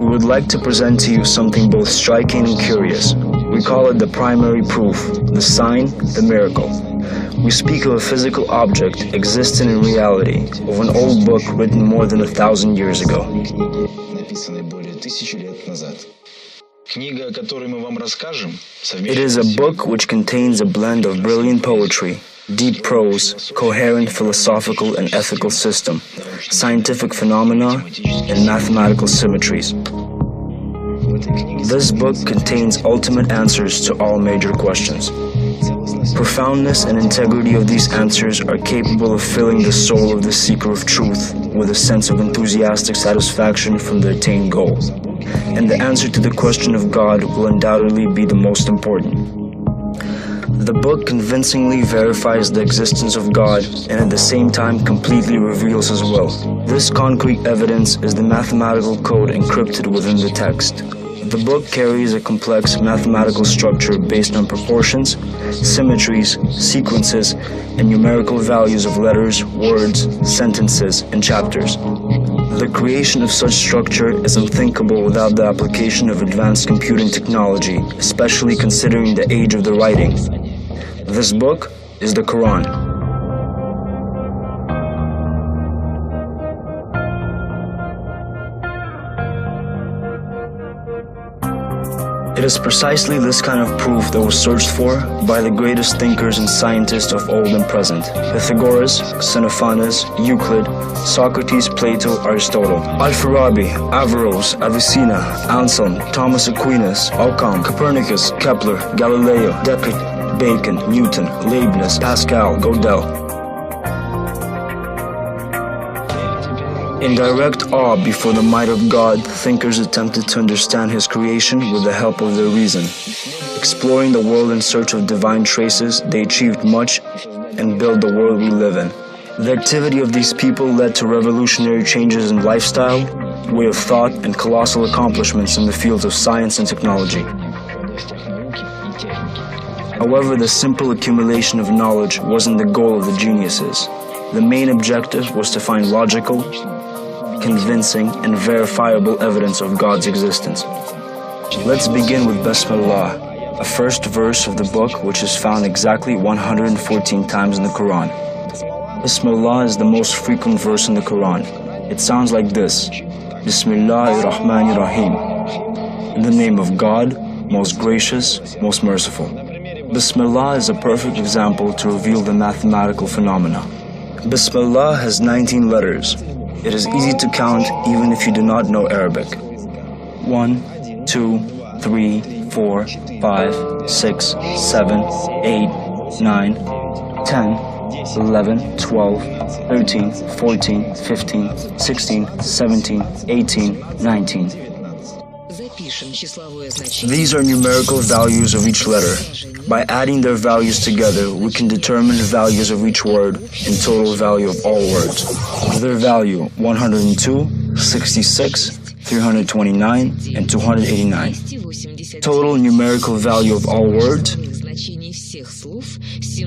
We would like to present to you something both striking and curious. We call it the primary proof, the sign, the miracle. We speak of a physical object existing in reality, of an old book written more than 1,000 years ago. It is a book which contains a blend of brilliant poetry, deep prose, coherent philosophical and ethical system, scientific phenomena, and mathematical symmetries. This book contains ultimate answers to all major questions. Profoundness and integrity of these answers are capable of filling the soul of the seeker of truth with a sense of enthusiastic satisfaction from the attained goal. And the answer to the question of God will undoubtedly be the most important. The book convincingly verifies the existence of God and at the same time completely reveals His will. This concrete evidence is the mathematical code encrypted within the text. The book carries a complex mathematical structure based on proportions, symmetries, sequences, and numerical values of letters, words, sentences, and chapters. The creation of such structure is unthinkable without the application of advanced computing technology, especially considering the age of the writing. This book is the Quran. It is precisely this kind of proof that was searched for by the greatest thinkers and scientists of old and present: Pythagoras, Xenophanes, Euclid, Socrates, Plato, Aristotle, Al-Farabi, Averroes, Avicenna, Anselm, Thomas Aquinas, Occam, Copernicus, Kepler, Galileo, Descartes, Bacon, Newton, Leibniz, Pascal, Gödel. In direct awe before the might of God, thinkers attempted to understand His creation with the help of their reason. Exploring the world in search of divine traces, they achieved much and built the world we live in. The activity of these people led to revolutionary changes in lifestyle, way of thought, and colossal accomplishments in the fields of science and technology. However, the simple accumulation of knowledge wasn't the goal of the geniuses. The main objective was to find logical, convincing, and verifiable evidence of God's existence. Let's begin with Bismillah, a first verse of the book which is found exactly 114 times in the Quran. Bismillah is the most frequent verse in the Quran. It sounds like this: Bismillahir-Rahmanir-Rahim. In the name of God, most gracious, most merciful. Bismillah is a perfect example to reveal the mathematical phenomena. Bismillah has 19 letters. It is easy to count even if you do not know Arabic. 1, 2, 3, 4, 5, 6, 7, 8, 9, 10, 11, 12, 13, 14, 15, 16, 17, 18, 19. These are numerical values of each letter. By adding their values together, we can determine the values of each word and total value of all words. Their value: 102, 66, 329, and 289. Total numerical value of all words: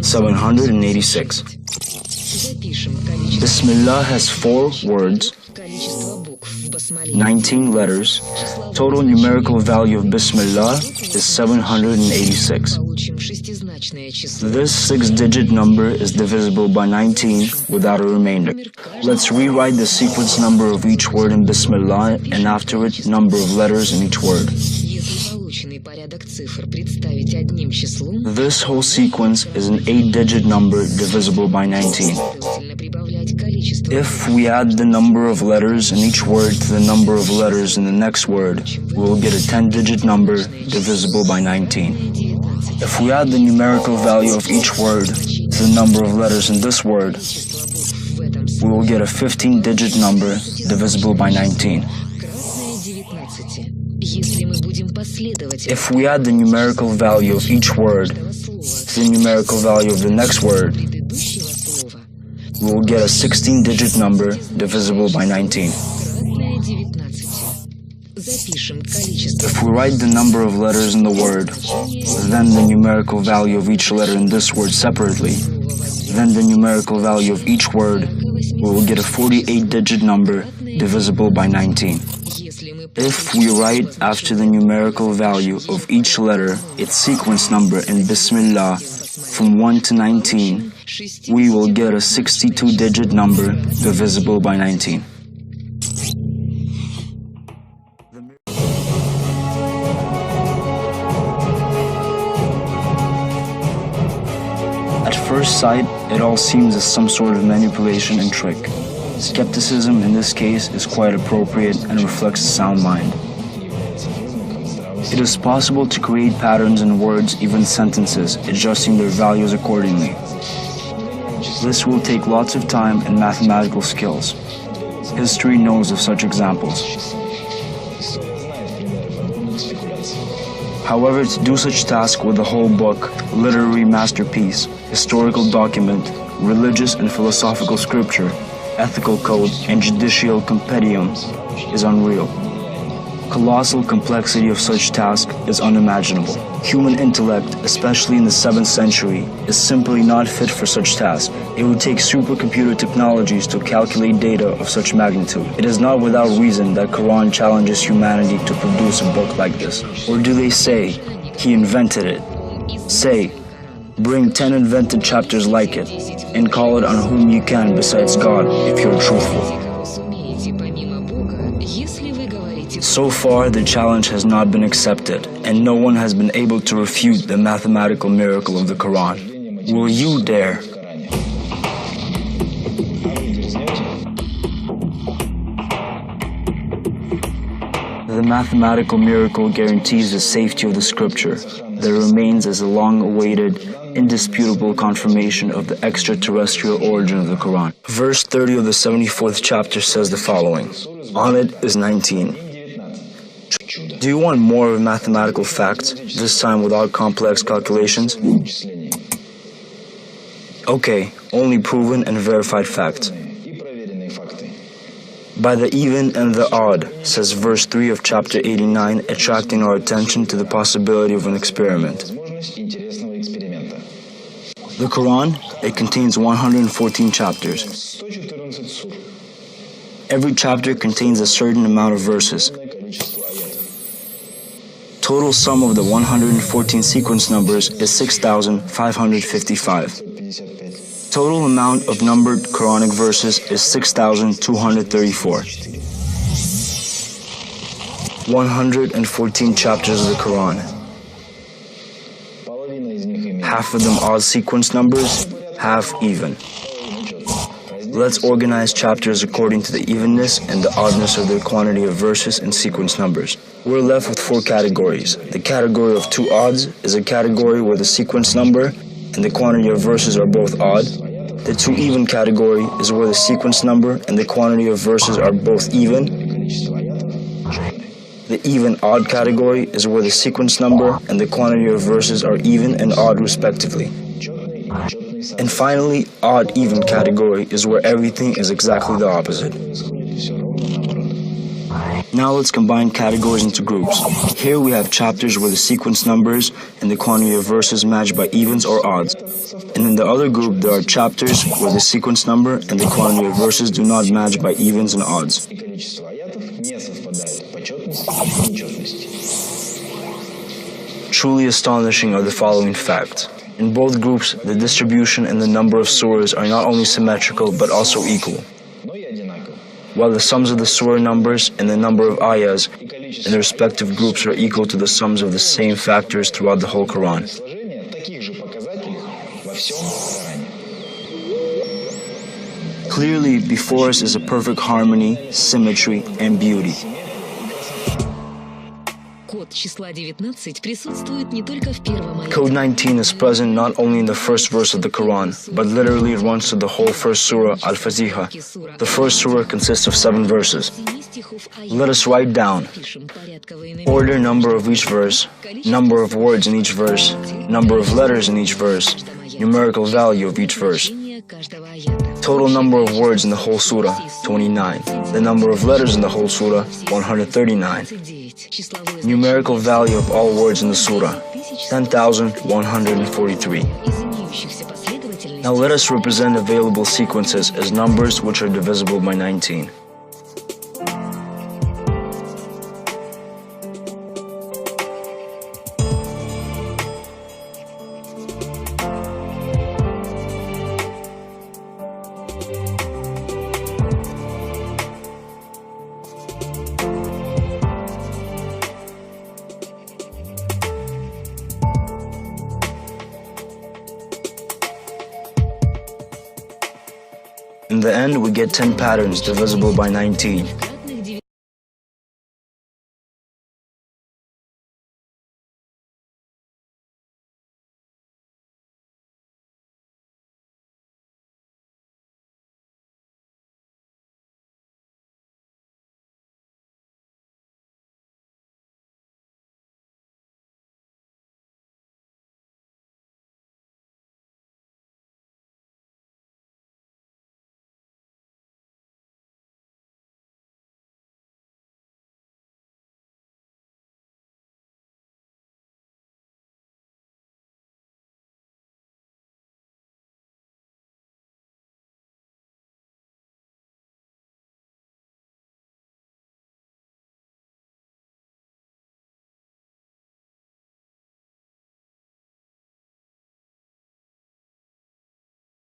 786. Bismillah has 4 words, 19 letters. Total numerical value of Bismillah is 786. This 6-digit number is divisible by 19 without a remainder. Let's rewrite the sequence number of each word in Bismillah and after it number of letters in each word. This whole sequence is an 8-digit number divisible by 19. If we add the number of letters in each word to the number of letters in the next word, we will get a 10-digit number divisible by 19. If we add the numerical value of each word to the number of letters in this word, we will get a 15-digit number divisible by 19. If we add the numerical value of each word to the numerical value of the next word, we will get a 16-digit number divisible by 19. If we write the number of letters in the word, then the numerical value of each letter in this word separately, then the numerical value of each word, we will get a 48-digit number divisible by 19. If we write after the numerical value of each letter its sequence number in Bismillah from 1 to 19, we will get a 62-digit number divisible by 19. At first sight, it all seems as some sort of manipulation and trick. Skepticism in this case is quite appropriate and reflects a sound mind. It is possible to create patterns in words, even sentences, adjusting their values accordingly. This will take lots of time and mathematical skills. History knows of such examples. However, to do such task with a whole book, literary masterpiece, historical document, religious and philosophical scripture, ethical code, and judicial compendium is unreal. Colossal complexity of such task is unimaginable. Human intellect, especially in the 7th century, is simply not fit for such tasks. It would take supercomputer technologies to calculate data of such magnitude. It is not without reason that Quran challenges humanity to produce a book like this. Or do they say, he invented it? Say, bring 10 invented chapters like it, and call it on whom you can besides God, if you're truthful. So far, the challenge has not been accepted, and no one has been able to refute the mathematical miracle of the Quran. Will you dare? The mathematical miracle guarantees the safety of the scripture that remains as a long-awaited, indisputable confirmation of the extraterrestrial origin of the Quran. Verse 30 of the 74th chapter says the following. On it is 19. Do you want more of mathematical facts, this time without complex calculations? Okay, only proven and verified facts. By the even and the odd, says verse 3 of chapter 89, attracting our attention to the possibility of an experiment. The Quran, it contains 114 chapters. Every chapter contains a certain amount of verses. Total sum of the 114 sequence numbers is 6,555. Total amount of numbered Quranic verses is 6,234. 114 chapters of the Quran. Half of them odd sequence numbers, half even. Let's organize chapters according to the evenness and the oddness of their quantity of verses and sequence numbers. We're left with 4 categories. The category of 2 odds is a category where the sequence number and the quantity of verses are both odd. The 2 even category is where the sequence number and the quantity of verses are both even. The even odd category is where the sequence number and the quantity of verses are even and odd respectively. And finally, odd even category is where everything is exactly the opposite. Now let's combine categories into groups. Here we have chapters where the sequence numbers and the quantity of verses match by evens or odds. And in the other group there are chapters where the sequence number and the quantity of verses do not match by evens and odds. Truly astonishing are the following facts. In both groups, the distribution and the number of surahs are not only symmetrical but also equal. While the sums of the surah numbers and the number of ayahs in the respective groups are equal to the sums of the same factors throughout the whole Quran. Clearly, before us is a perfect harmony, symmetry, and beauty. Code 19 is present not only in the first verse of the Quran, but literally it runs to the whole first surah, Al-Fatiha. The first surah consists of 7 verses. Let us write down order, number of each verse, number of words in each verse, number of letters in each verse, numerical value of each verse. Total number of words in the whole surah, 29. The number of letters in the whole surah, 139. Numerical value of all words in the surah, 10,143. Now let us represent available sequences as numbers which are divisible by 19. the end, we get 10 patterns divisible by 19.